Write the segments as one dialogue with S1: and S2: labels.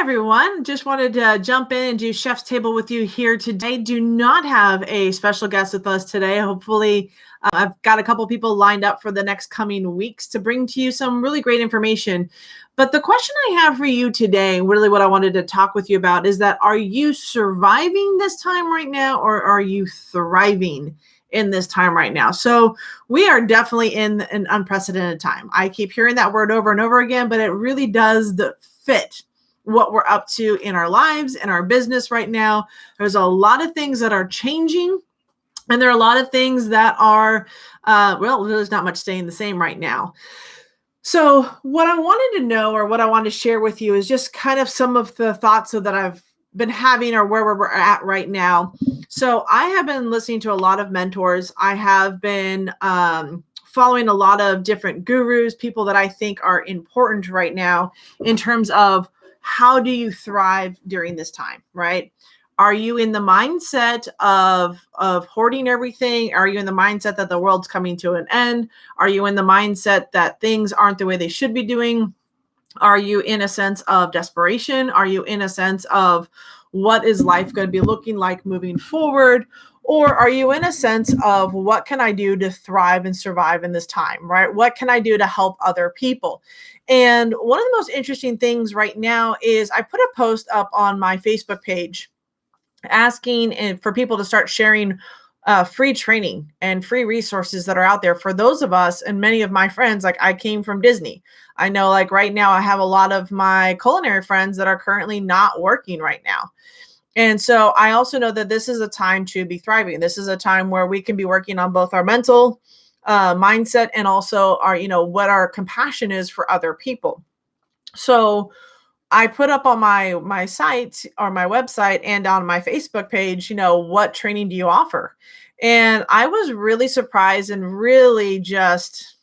S1: everyone. Just wanted to jump in and do Chef's Table with you here today. Do not have a special guest with us today. Hopefully, I've got a couple people lined up for the next coming weeks to bring to you some really great information. But the question I have for you today, really what I wanted to talk with you about is that are you surviving this time right now, or are you thriving in this time right now? So we are definitely in an unprecedented time. I keep hearing that word over and over again, but it really does fit what we're up to in our lives and our business right now. There's a lot of things that are changing, and there are a lot of things that are, there's not much staying the same right now. So what I wanted to know, or what I wanted to share with you, is just kind of some of the thoughts that I've been having, or where we're at right now. So I have been listening to a lot of mentors. I have been following a lot of different gurus, people that I think are important right now in terms of how do you thrive during this time, right? Are you in the mindset of hoarding everything? Are you in the mindset that the world's coming to an end? Are you in the mindset that things aren't the way they should be doing? Are you in a sense of desperation? Are you in a sense of what is life going to be looking like moving forward? Or are you in a sense of what can I do to thrive and survive in this time, right? What can I do to help other people? And one of the most interesting things right now is I put a post up on my Facebook page asking for people to start sharing free training and free resources that are out there for those of us, and many of my friends. Like, I came from Disney. I know, like, right now I have a lot of my culinary friends that are currently not working right now. And so I also know that this is a time to be thriving. This is a time where we can be working on both our mental mindset and also our, what our compassion is for other people. So I put up on my site, or my website, and on my Facebook page, what training do you offer? And I was really surprised and really just,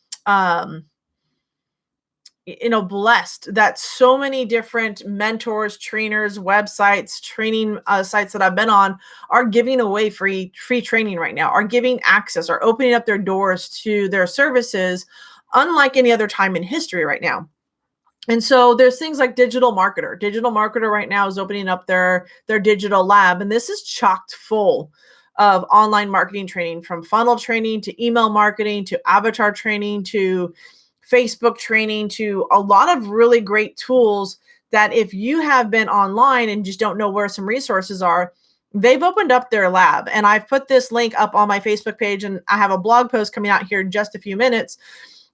S1: blessed that so many different mentors, trainers, websites, training sites that I've been on are giving away free training right now, are giving access, are opening up their doors to their services, unlike any other time in history right now. And so there's things like Digital Marketer. Digital Marketer right now is opening up their digital lab, and this is chocked full of online marketing training, from funnel training to email marketing to avatar training to Facebook training, to a lot of really great tools that if you have been online and just don't know where some resources are, they've opened up their lab. And I've put this link up on my Facebook page, and I have a blog post coming out here in just a few minutes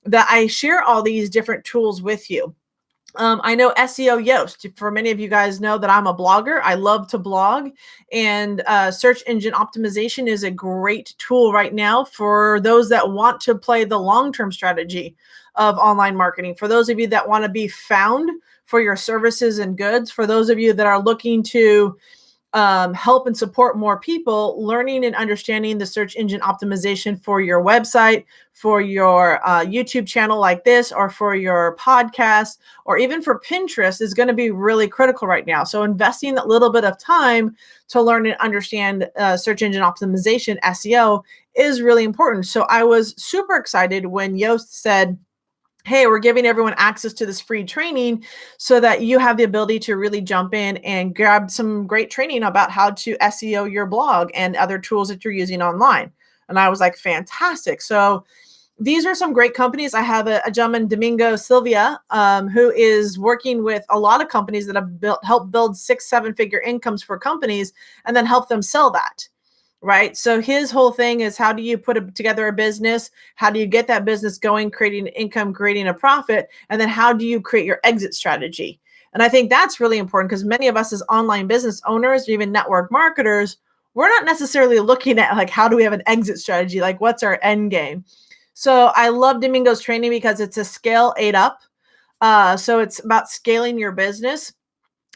S1: that I share all these different tools with you. I know SEO Yoast. For many of you guys know that I'm a blogger. I love to blog, and search engine optimization is a great tool right now for those that want to play the long-term strategy of online marketing. For those of you that want to be found for your services and goods, for those of you that are looking to help and support more people, learning and understanding the search engine optimization for your website, for your YouTube channel like this, or for your podcast, or even for Pinterest is going to be really critical right now. So investing a little bit of time to learn and understand search engine optimization, SEO, is really important. So I was super excited when Yoast said, hey, we're giving everyone access to this free training so that you have the ability to really jump in and grab some great training about how to SEO your blog and other tools that you're using online. And I was like, fantastic. So these are some great companies. I have a gentleman, Domingo Silva, who is working with a lot of companies that have helped build 6-7 figure incomes for companies and then help them sell that. Right. So his whole thing is, how do you put together a business? How do you get that business going, creating income, creating a profit? And then how do you create your exit strategy? And I think that's really important, because many of us as online business owners, or even network marketers, we're not necessarily looking at like, how do we have an exit strategy? Like, what's our end game? So I love Domingo's training because it's a scale 8 up. So it's about scaling your business.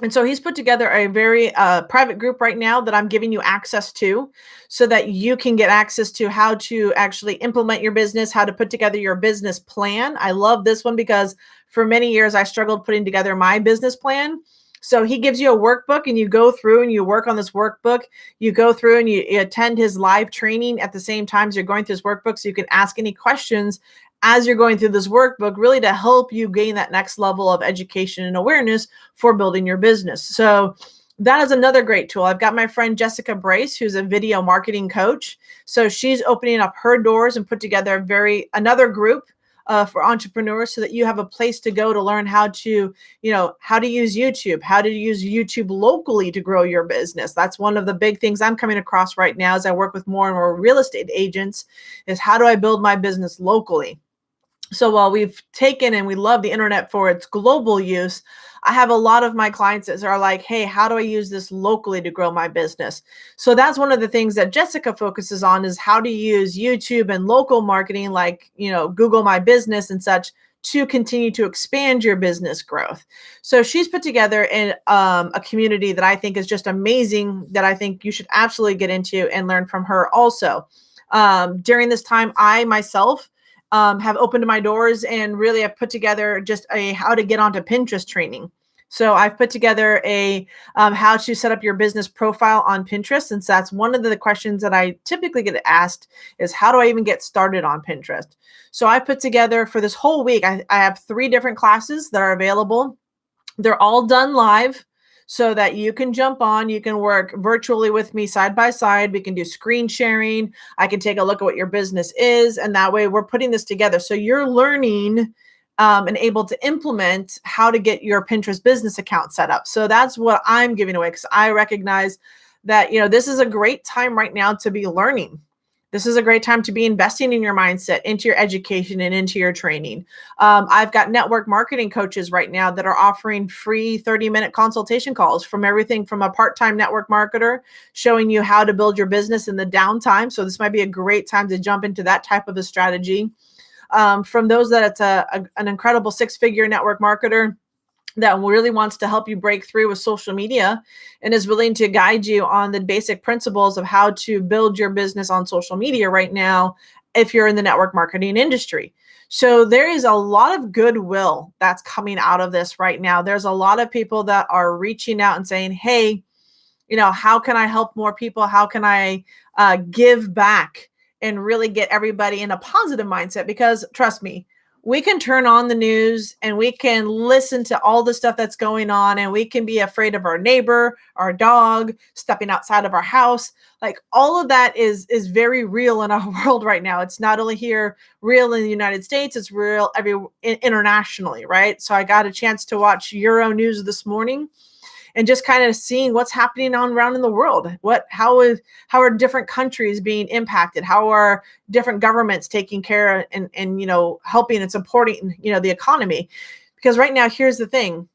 S1: And so he's put together a very private group right now that I'm giving you access to, so that you can get access to how to actually implement your business, how to put together your business plan. I love this one because for many years I struggled putting together my business plan. So he gives you a workbook, and you go through and you work on this workbook. You go through and you attend his live training at the same time as you're going through his workbook, so you can ask any questions as you're going through this workbook, really to help you gain that next level of education and awareness for building your business. So that is another great tool. I've got my friend Jessica Brace, who's a video marketing coach. So she's opening up her doors and put together another group for entrepreneurs so that you have a place to go to learn how to, how to use YouTube, how to use YouTube locally to grow your business. That's one of the big things I'm coming across right now as I work with more and more real estate agents is how do I build my business locally? So while we've taken and we love the internet for its global use, I have a lot of my clients that are like, hey, how do I use this locally to grow my business? So that's one of the things that Jessica focuses on is how to use YouTube and local marketing like, Google My Business and such to continue to expand your business growth. So she's put together a community that I think is just amazing that I think you should absolutely get into and learn from her also. During this time, I myself have opened my doors and really have put together just a how to get onto Pinterest training. So I've put together a how to set up your business profile on Pinterest, since that's one of the questions that I typically get asked is how do I even get started on Pinterest? So I put together for this whole week, I have 3 different classes that are available. They're all done live so that you can jump on, you can work virtually with me side by side. We can do screen sharing. I can take a look at what your business is. And that way we're putting this together. So you're learning and able to implement how to get your Pinterest business account set up. So that's what I'm giving away because I recognize that, this is a great time right now to be learning. This is a great time to be investing in your mindset, into your education, and into your training. I've got network marketing coaches right now that are offering free 30-minute consultation calls from everything from a part-time network marketer showing you how to build your business in the downtime. So this might be a great time to jump into that type of a strategy. From those that it's an incredible 6-figure network marketer that really wants to help you break through with social media and is willing to guide you on the basic principles of how to build your business on social media right now if you're in the network marketing industry. So there is a lot of goodwill that's coming out of this right now. There's a lot of people that are reaching out and saying, hey, how can I help more people? How can I give back and really get everybody in a positive mindset? Because trust me, we can turn on the news and we can listen to all the stuff that's going on and we can be afraid of our neighbor, our dog, stepping outside of our house. Like all of that is very real in our world right now. It's not only here real in the United States, it's real internationally, right? So I got a chance to watch Euro News this morning and just kind of seeing what's happening around in the world. How are different countries being impacted? How are different governments taking care and helping and supporting, the economy? Because right now, here's the thing.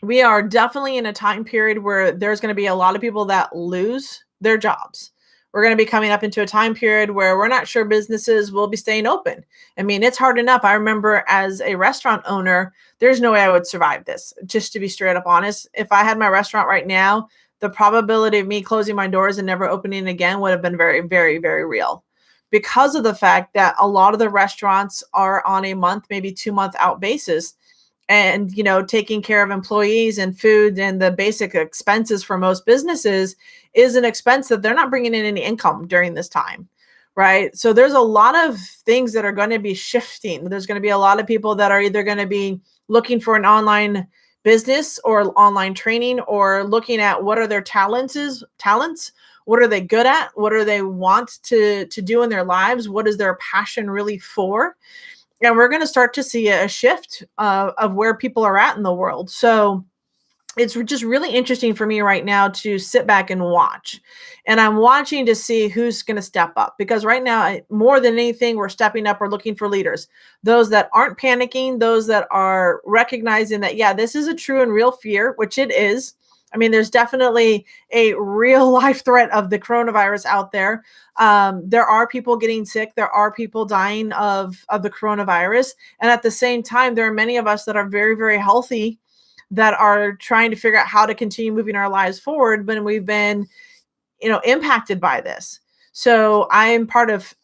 S1: We are definitely in a time period where there's going to be a lot of people that lose their jobs. We're going to be coming up into a time period where we're not sure businesses will be staying open. I mean, it's hard enough. I remember as a restaurant owner, there's no way I would survive this, just to be straight up honest. If I had my restaurant right now, the probability of me closing my doors and never opening again would have been very, very, very real because of the fact that a lot of the restaurants are on a month, maybe 2-month out basis. And, taking care of employees and food and the basic expenses for most businesses is an expense that they're not bringing in any income during this time, right? So there's a lot of things that are going to be shifting. There's going to be a lot of people that are either going to be looking for an online business or online training or looking at what are their talents, what are they good at, what do they want to do in their lives, what is their passion really for. And we're going to start to see a shift of where people are at in the world. So it's just really interesting for me right now to sit back and watch. And I'm watching to see who's going to step up. Because right now, more than anything, we're stepping up. We're looking for leaders. Those that aren't panicking, those that are recognizing that, yeah, this is a true and real fear, which it is. I mean, there's definitely a real life threat of the coronavirus out there. There are people getting sick. There are people dying of the coronavirus. And at the same time, there are many of us that are very, very healthy that are trying to figure out how to continue moving our lives forward when we've been, impacted by this. So I'm part of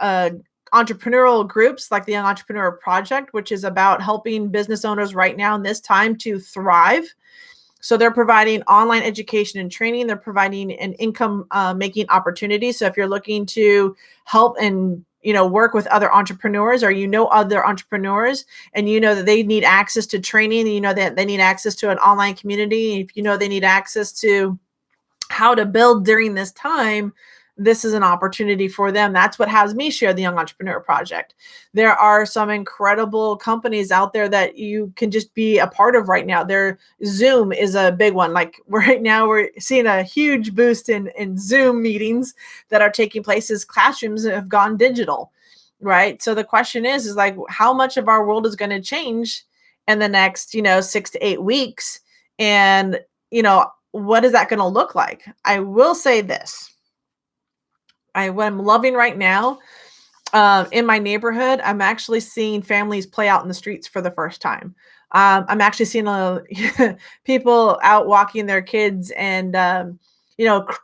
S1: entrepreneurial groups like the Young Entrepreneur Project, which is about helping business owners right now in this time to thrive. So they're providing online education and training. They're providing an income making opportunity. So if you're looking to help and work with other entrepreneurs, or other entrepreneurs, and that they need access to training, that they need access to an online community, if they need access to how to build during this time, this is an opportunity for them. That's what has me share the Young Entrepreneur Project. There are some incredible companies out there that you can just be a part of right now. Zoom is a big one. Like right now, we're seeing a huge boost in Zoom meetings that are taking place as classrooms have gone digital, right? So the question is like, how much of our world is going to change in the next, 6 to 8 weeks? And, what is that going to look like? I will say this. What I'm loving right now, in my neighborhood, I'm actually seeing families play out in the streets for the first time. I'm actually seeing people out walking their kids, and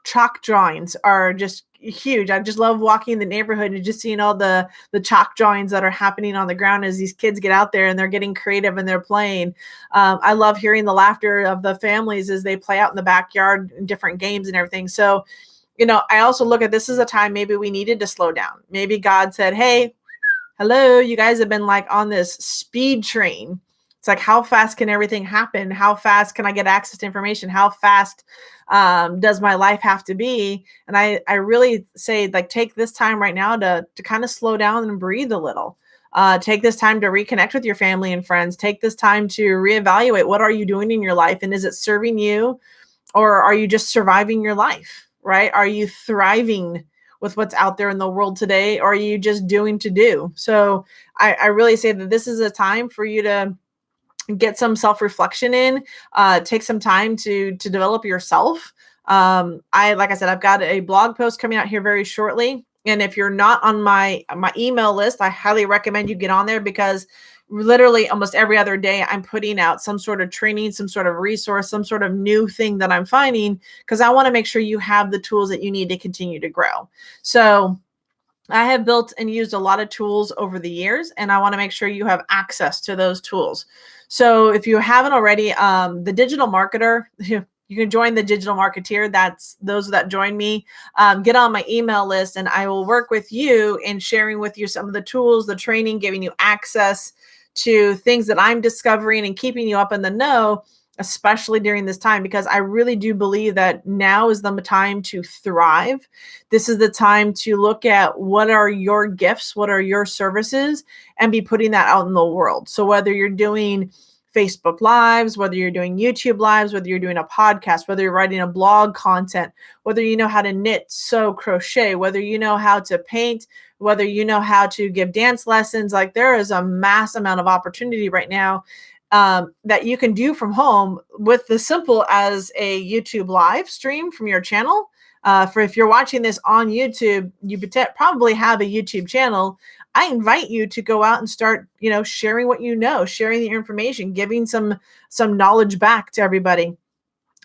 S1: chalk drawings are just huge. I just love walking the neighborhood and just seeing all the chalk drawings that are happening on the ground as these kids get out there and they're getting creative and they're playing. I love hearing the laughter of the families as they play out in the backyard in different games and everything. So, I also look at this as a time maybe we needed to slow down. Maybe God said, hey, hello, you guys have been like on this speed train. It's like, how fast can everything happen? How fast can I get access to information? How fast does my life have to be? And I really say, like, take this time right now to kind of slow down and breathe a little. Take this time to reconnect with your family and friends. Take this time to reevaluate, what are you doing in your life? And is it serving you, or are you just surviving your life? Right? Are you thriving with what's out there in the world today, or are you just doing to do? So I really say that this is a time for you to get some self-reflection in, take some time to develop yourself. Like I said, I've got a blog post coming out here very shortly. And if you're not on my email list, I highly recommend you get on there, because literally almost every other day I'm putting out some sort of training, some sort of resource, some sort of new thing that I'm finding, because I want to make sure you have the tools that you need to continue to grow. So I have built and used a lot of tools over the years, and I want to make sure you have access to those tools. So if you haven't already, the Digital Marketer, you can join the Digital Marketeer. That's those that join me. Get on my email list, and I will work with you in sharing with you some of the tools, the training, giving you access to things that I'm discovering and keeping you up in the know, especially during this time, because I really do believe that now is the time to thrive. This is the time to look at what are your gifts, what are your services, and be putting that out in the world. So whether you're doing Facebook Lives, whether you're doing YouTube Lives, whether you're doing a podcast, whether you're writing a blog content, whether you know how to knit, sew, crochet, whether you know how to paint, whether you know how to give dance lessons, like there is a mass amount of opportunity right now that you can do from home with the simple as a YouTube live stream from your channel. For if you're watching this on YouTube, you probably have a YouTube channel. I invite you to go out and start, sharing what you know, sharing the information, giving some knowledge back to everybody.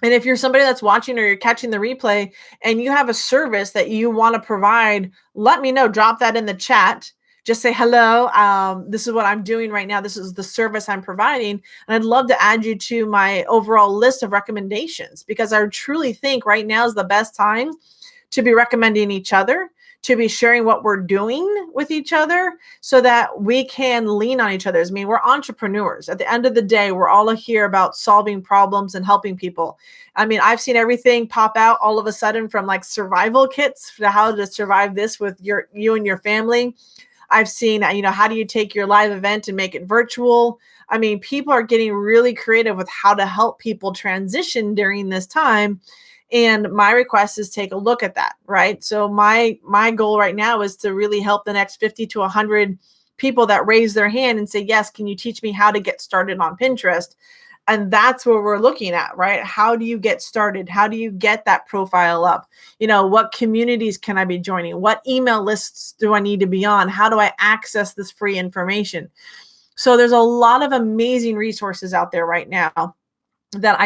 S1: And if you're somebody that's watching or you're catching the replay and you have a service that you want to provide, let me know. Drop that in the chat. Just say, hello, this is what I'm doing right now. This is the service I'm providing. And I'd love to add you to my overall list of recommendations, because I truly think right now is the best time to be recommending each other, to be sharing what we're doing with each other, so that we can lean on each other. I mean, we're entrepreneurs. At the end of the day, we're all here about solving problems and helping people. I mean, I've seen everything pop out all of a sudden, from like survival kits to how to survive this with you and your family. I've seen, how do you take your live event and make it virtual? I mean, people are getting really creative with how to help people transition during this time. And my request is take a look at that, right? So my goal right now is to really help the next 50 to 100 people that raise their hand and say, yes, can you teach me how to get started on Pinterest? And that's what we're looking at, right? How do you get started? How do you get that profile up? What communities can I be joining? What email lists do I need to be on? How do I access this free information? So there's a lot of amazing resources out there right now that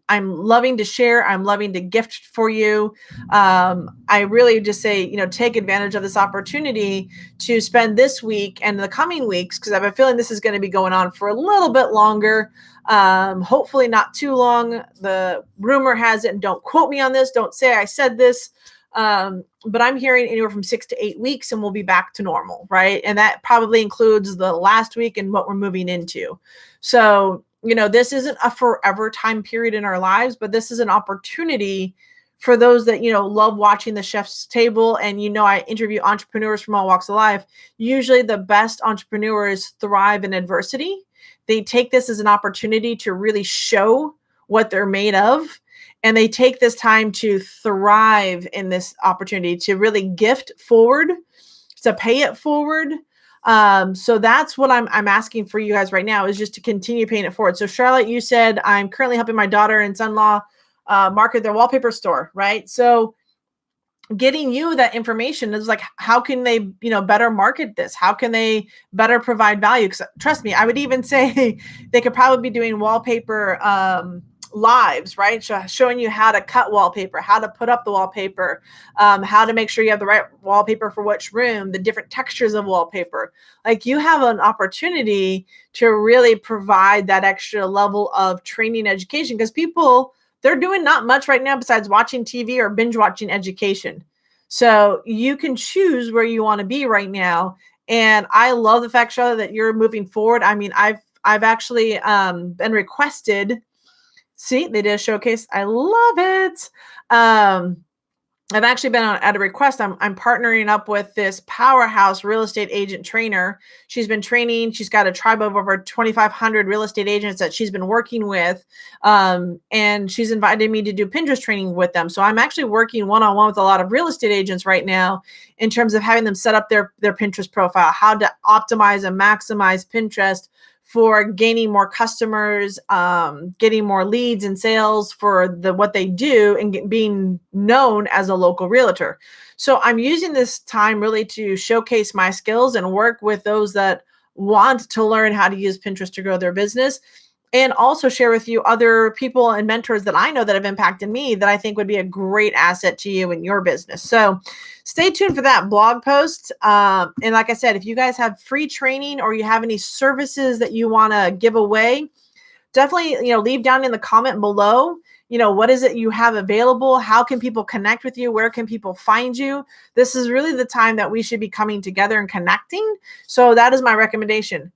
S1: I'm loving to share. I'm loving to gift for you. I really just say, take advantage of this opportunity to spend this week and the coming weeks, because I have a feeling this is going to be going on for a little bit longer. Hopefully not too long. The rumor has it, and don't quote me on this, don't say I said this, But I'm hearing anywhere from 6 to 8 weeks and we'll be back to normal, right? And that probably includes the last week and what we're moving into. So, this isn't a forever time period in our lives, but this is an opportunity for those that, love watching the chef's table. And, I interview entrepreneurs from all walks of life. Usually the best entrepreneurs thrive in adversity. They take this as an opportunity to really show what they're made of. And they take this time to thrive in this opportunity, to really gift forward, to pay it forward. So that's what I'm asking for you guys right now, is just to continue paying it forward. So Charlotte, you said I'm currently helping my daughter and son-in-law market their wallpaper store, right? So getting you that information is like, how can they, better market this? How can they better provide value? Because trust me, I would even say they could probably be doing wallpaper lives, right? Showing you how to cut wallpaper, how to put up the wallpaper, how to make sure you have the right wallpaper for which room, the different textures of wallpaper. Like, you have an opportunity to really provide that extra level of training education, because people, they're doing not much right now besides watching TV or binge watching education. So you can choose where you want to be right now. And I love the fact, Charlotte, that you're moving forward. I mean, I've actually been requested. See, they did a showcase. I love it. I've actually been at a request. I'm partnering up with this powerhouse real estate agent trainer. She's been training. She's got a tribe of over 2,500 real estate agents that she's been working with. And she's invited me to do Pinterest training with them. So I'm actually working one-on-one with a lot of real estate agents right now in terms of having them set up their Pinterest profile, how to optimize and maximize Pinterest for gaining more customers, getting more leads and sales for what they do, and being known as a local realtor. So I'm using this time really to showcase my skills and work with those that want to learn how to use Pinterest to grow their business, and also share with you other people and mentors that I know that have impacted me that I think would be a great asset to you in your business. So stay tuned for that blog post. And like I said, if you guys have free training or you have any services that you want to give away, definitely, leave down in the comment below, what is it you have available? How can people connect with you? Where can people find you? This is really the time that we should be coming together and connecting. So that is my recommendation.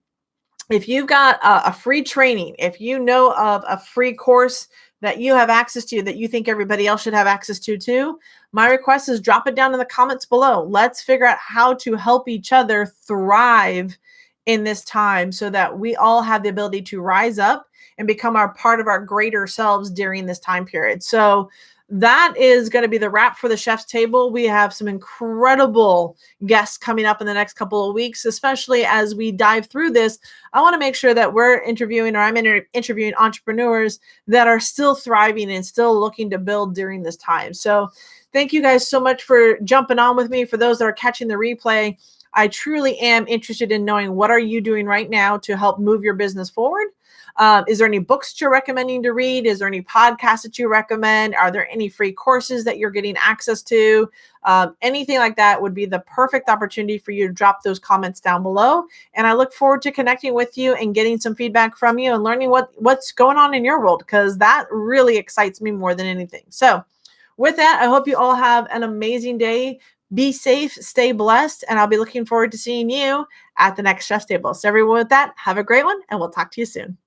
S1: If you've got a free training, if you know of a free course that you have access to that you think everybody else should have access to too, my request is drop it down in the comments below. Let's figure out how to help each other thrive in this time so that we all have the ability to rise up and become our part of our greater selves during this time period. So that is going to be the wrap for the Chef's Table. We have some incredible guests coming up in the next couple of weeks, especially as we dive through this. I want to make sure that we're interviewing, or I'm interviewing entrepreneurs that are still thriving and still looking to build during this time. So thank you guys so much for jumping on with me. For those that are catching the replay, I truly am interested in knowing, what are you doing right now to help move your business forward? Is there any books that you're recommending to read? Is there any podcasts that you recommend? Are there any free courses that you're getting access to? Anything like that would be the perfect opportunity for you to drop those comments down below. And I look forward to connecting with you and getting some feedback from you and learning what's going on in your world, because that really excites me more than anything. So with that, I hope you all have an amazing day. Be safe, stay blessed, and I'll be looking forward to seeing you at the next Chef's Table. So everyone, with that, have a great one, and we'll talk to you soon.